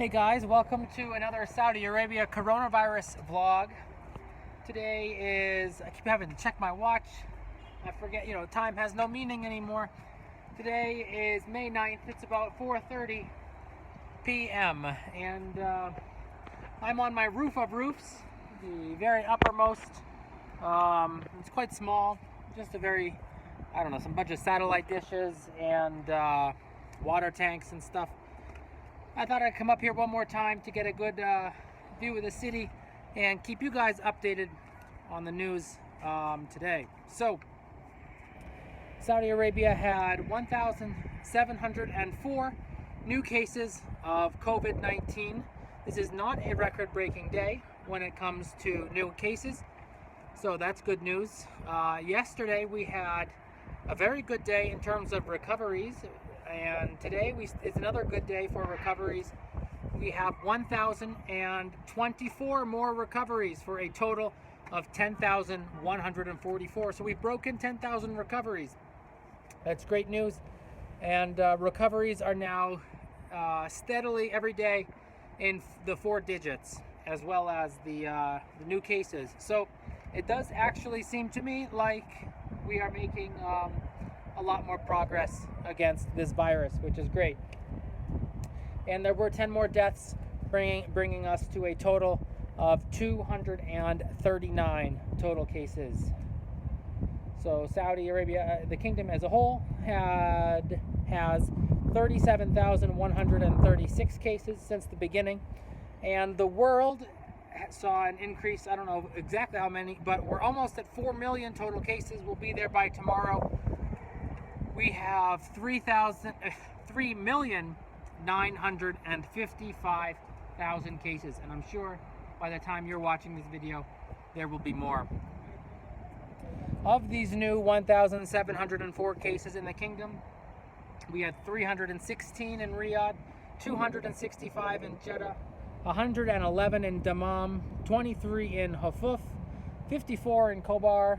Hey guys, welcome to another Saudi Arabia coronavirus vlog. Today is, I keep having to check my watch. I forget, time has no meaning anymore. Today is May 9th. It's about 4:30 p.m. and I'm on my roof of roofs, the very uppermost. It's quite small, just a very, some bunch of satellite dishes and water tanks and stuff. I thought I'd come up here one more time to get a good view of the city and keep you guys updated on the news today. So, Saudi Arabia had 1,704 new cases of COVID-19. This is not a record-breaking day when it comes to new cases, so that's good news. Yesterday we had a very good day in terms of recoveries. And today it's another good day for recoveries. We have 1,024 more recoveries for a total of 10,144. So we've broken 10,000 recoveries. That's great news. And recoveries are now steadily every day in the 4 digits, as well as the new cases. So it does actually seem to me like we are making a lot more progress against this virus, which is great. And there were 10 more deaths, bringing us to a total of 239 total cases. So Saudi Arabia, the kingdom as a whole, has 37,136 cases since the beginning, and the world saw an increase. I don't know exactly how many, but we're almost at 4 million total cases. We'll be there by tomorrow. We have 3,955,000 cases, and I'm sure by the time you're watching this video, there will be more. Of these new 1,704 cases in the kingdom, we had 316 in Riyadh, 265 in Jeddah, 111 in Dammam, 23 in Hufuf, 54 in Khobar,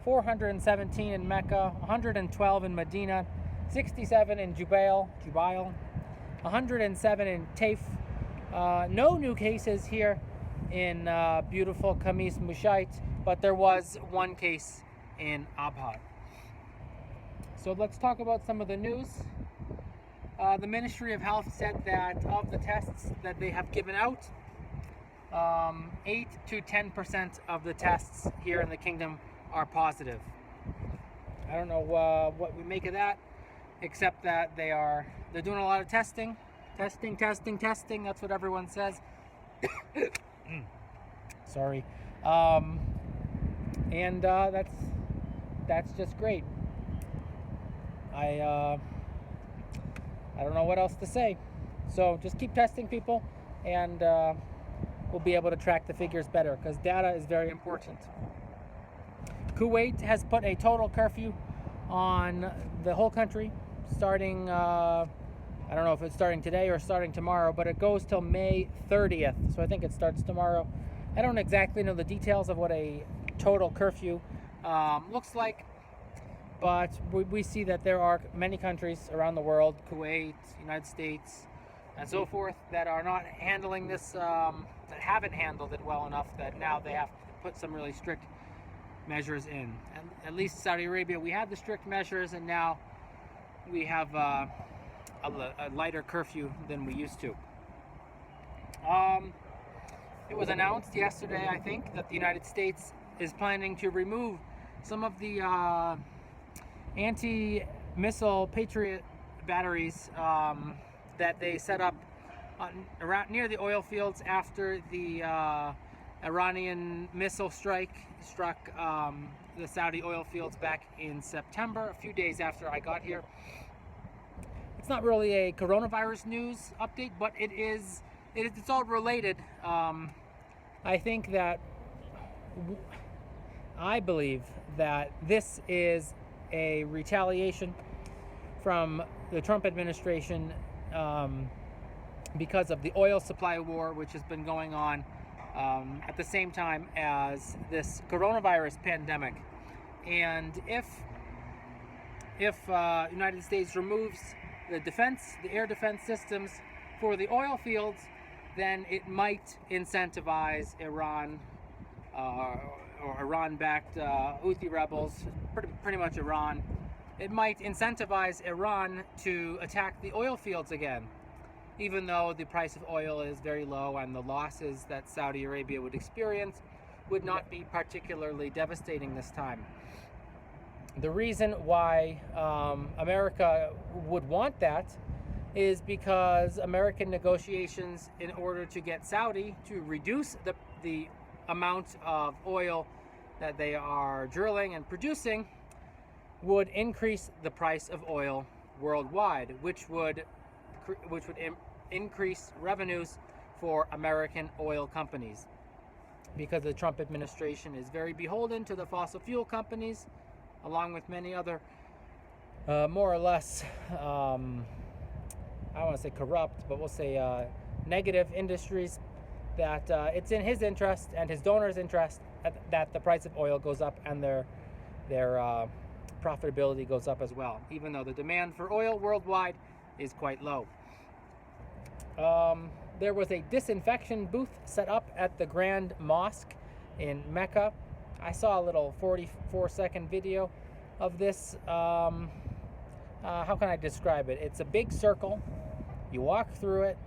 417 in Mecca, 112 in Medina, 67 in Jubail, 107 in Taif. No new cases here in beautiful Khamis Mushait, but there was one case in Abha. So let's talk about some of the news. The Ministry of Health said that of the tests that they have given out, 8 to 10% of the tests here in the kingdom are positive. I don't know what we make of that, except that they're doing a lot of testing. That's what everyone says. Sorry. And that's just great. I don't know what else to say. So just keep testing people, and we'll be able to track the figures better, because data is very important. Kuwait has put a total curfew on the whole country, starting, I don't know if it's starting today or starting tomorrow, but it goes till May 30th. So I think it starts tomorrow. I don't exactly know the details of what a total curfew looks like, but we see that there are many countries around the world, Kuwait, United States, and so forth, that are not handling this, that haven't handled it well enough, that now they have to put some really strict measures in. And at least Saudi Arabia, we had the strict measures, and now we have a lighter curfew than we used to. It was announced yesterday, I think, that the United States is planning to remove some of the anti-missile Patriot batteries that they set up around near the oil fields after the Iranian missile strike struck the Saudi oil fields back in September, a few days after I got here. It's not really a coronavirus news update, but it's all related. I think that I believe that this is a retaliation from the Trump administration because of the oil supply war, which has been going on at the same time as this coronavirus pandemic. And if United States removes the air defense systems for the oil fields, then it might incentivize Iran or Iran-backed Houthi rebels, pretty much Iran. It might incentivize Iran to attack the oil fields again, even though the price of oil is very low and the losses that Saudi Arabia would experience would not be particularly devastating this time. The reason why America would want that is because American negotiations in order to get Saudi to reduce the amount of oil that they are drilling and producing would increase the price of oil worldwide, which would increase revenues for American oil companies, because the Trump administration is very beholden to the fossil fuel companies, along with many other more or less I don't want to say corrupt, but we'll say negative industries, that it's in his interest and his donors' interest that the price of oil goes up and their profitability goes up as well, even though the demand for oil worldwide is quite low. There was a disinfection booth set up at the Great Mosque in Mecca. I saw a little 44-second video of this. How can I describe it? It's a big circle. You walk through it.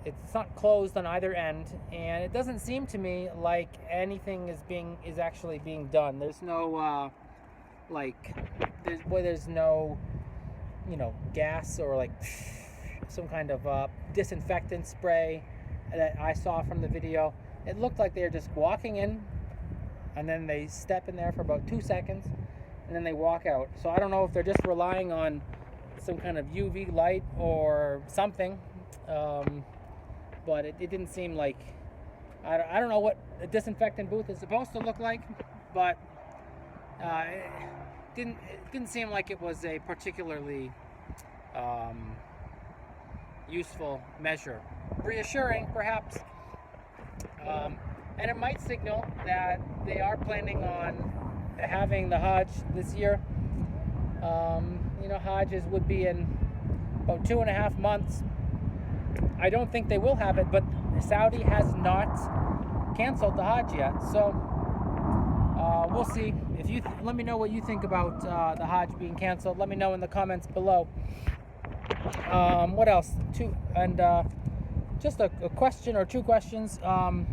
It's not closed on either end, and it doesn't seem to me like anything is actually being done. There's no there's no gas or like some kind of disinfectant spray that I saw from the video. It looked like they're just walking in, and then they step in there for about 2 seconds, and then they walk out. So I don't know if they're just relying on some kind of UV light or something, but it didn't seem like, I don't know what a disinfectant booth is supposed to look like, but it didn't seem like it was a particularly useful measure. Reassuring, perhaps, and it might signal that they are planning on having the Hajj this year. Hajj would be in about 2.5 months. I don't think they will have it, but Saudi has not canceled the Hajj yet, so we'll see. If you let me know what you think about the Hajj being canceled. Let me know in the comments below. What else? Just a question or two questions. The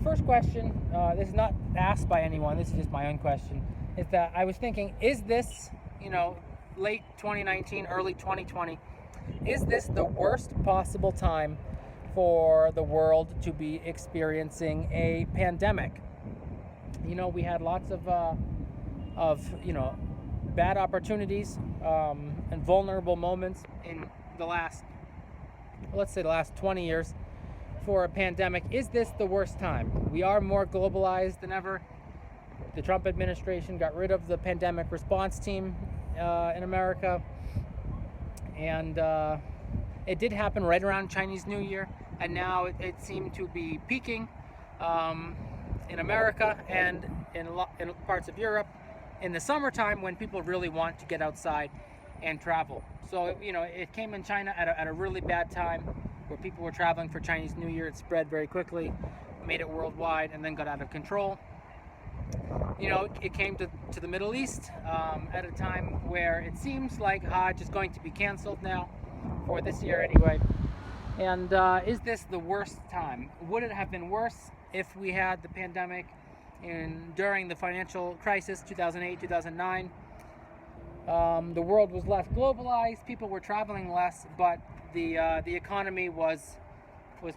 first question, this is not asked by anyone, this is just my own question, is that I was thinking, is this, late 2019, early 2020, is this the worst possible time for the world to be experiencing a pandemic? We had lots of bad opportunities and vulnerable moments in the last 20 years for a pandemic. Is this the worst time? We are more globalized than ever. The Trump administration got rid of the pandemic response team in America, and it did happen right around Chinese New Year, and now it seemed to be peaking in America and in parts of Europe in the summertime, when people really want to get outside and travel. So it came in China at a really bad time, where people were traveling for Chinese New Year. It spread very quickly, made it worldwide, and then got out of control. It came to the Middle East at a time where it seems like Hajj is going to be canceled now, for this year anyway. And is this the worst time? Would it have been worse if we had the pandemic during the financial crisis, 2008, 2009? The world was less globalized, people were traveling less, but the economy was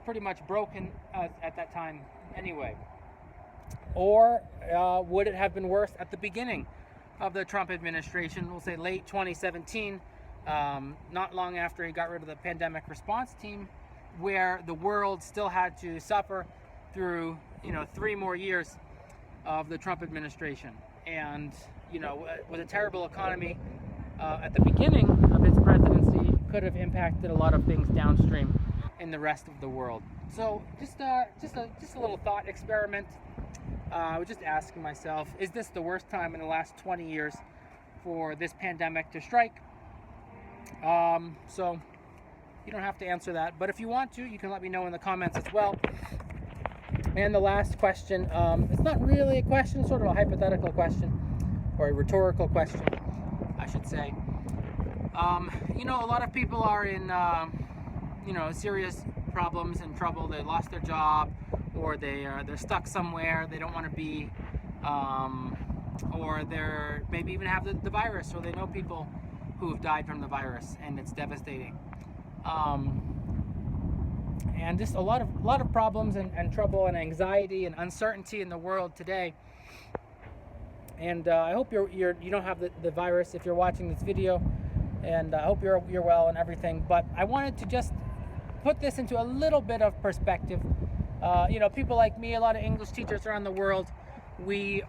pretty much broken at that time anyway. Or would it have been worse at the beginning of the Trump administration, we'll say late 2017, not long after he got rid of the pandemic response team, where the world still had to suffer through 3 more years of the Trump administration, and with a terrible economy at the beginning of his presidency, could have impacted a lot of things downstream in the rest of the world. So just a little thought experiment. I was just asking myself, is this the worst time in the last 20 years for this pandemic to strike? So You don't have to answer that, but if you want to, you can let me know in the comments as well. And the last question, it's not really a question, sort of a hypothetical question, or a rhetorical question, I should say. You know, a lot of people are in, you know, serious problems and trouble. They lost their job, or they're stuck somewhere they don't want to be, or they're maybe even have the virus, or they know people who have died from the virus, and it's devastating. And just a lot of problems and trouble and anxiety and uncertainty in the world today. And I hope you don't have the virus if you're watching this video, and I hope you're well and everything. But I wanted to just put this into a little bit of perspective. You know, people like me, a lot of English teachers around the world, we're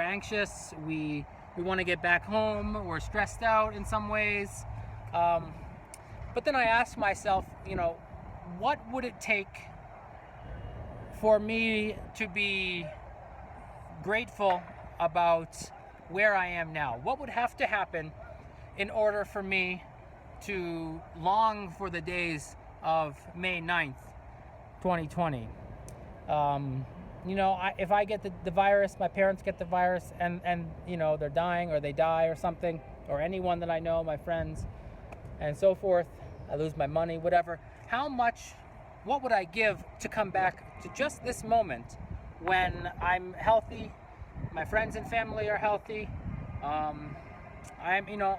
anxious. We want to get back home. We're stressed out in some ways. But then I asked myself, you know, what would it take for me to be grateful about where I am now? What would have to happen in order for me to long for the days of May 9th, 2020? You know, if I get the virus, my parents get the virus, and you know, they're dying, or they die or something, or anyone that I know, my friends, and so forth, I lose my money, whatever. What would I give to come back to just this moment when I'm healthy, my friends and family are healthy? You know,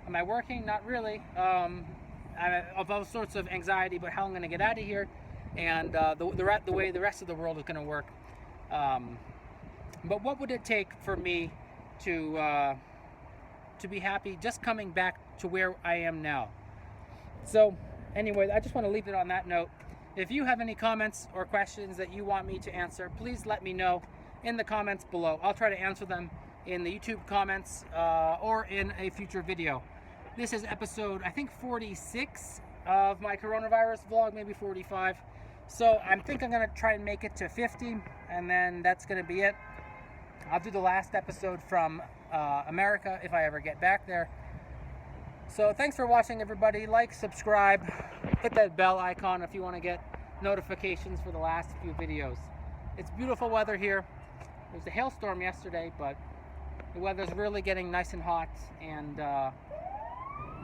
am I working? Not really. I'm of all sorts of anxiety about how I'm going to get out of here, and the way the rest of the world is going to work. But what would it take for me to be happy just coming back to where I am now? So anyway, I just want to leave it on that note. If you have any comments or questions that you want me to answer, please let me know in the comments below. I'll try to answer them in the YouTube comments or in a future video. This is episode, I think, 46 of my coronavirus vlog, maybe 45. So I think I'm going to try and make it to 50, and then that's going to be it. I'll do the last episode from America if I ever get back there. So thanks for watching, everybody. Like, subscribe, hit that bell icon if you want to get notifications for the last few videos. It's beautiful weather here. There was a hailstorm yesterday, but the weather's really getting nice and hot, and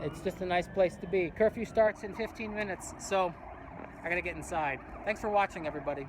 it's just a nice place to be. Curfew starts in 15 minutes, so I gotta get inside. Thanks for watching, everybody.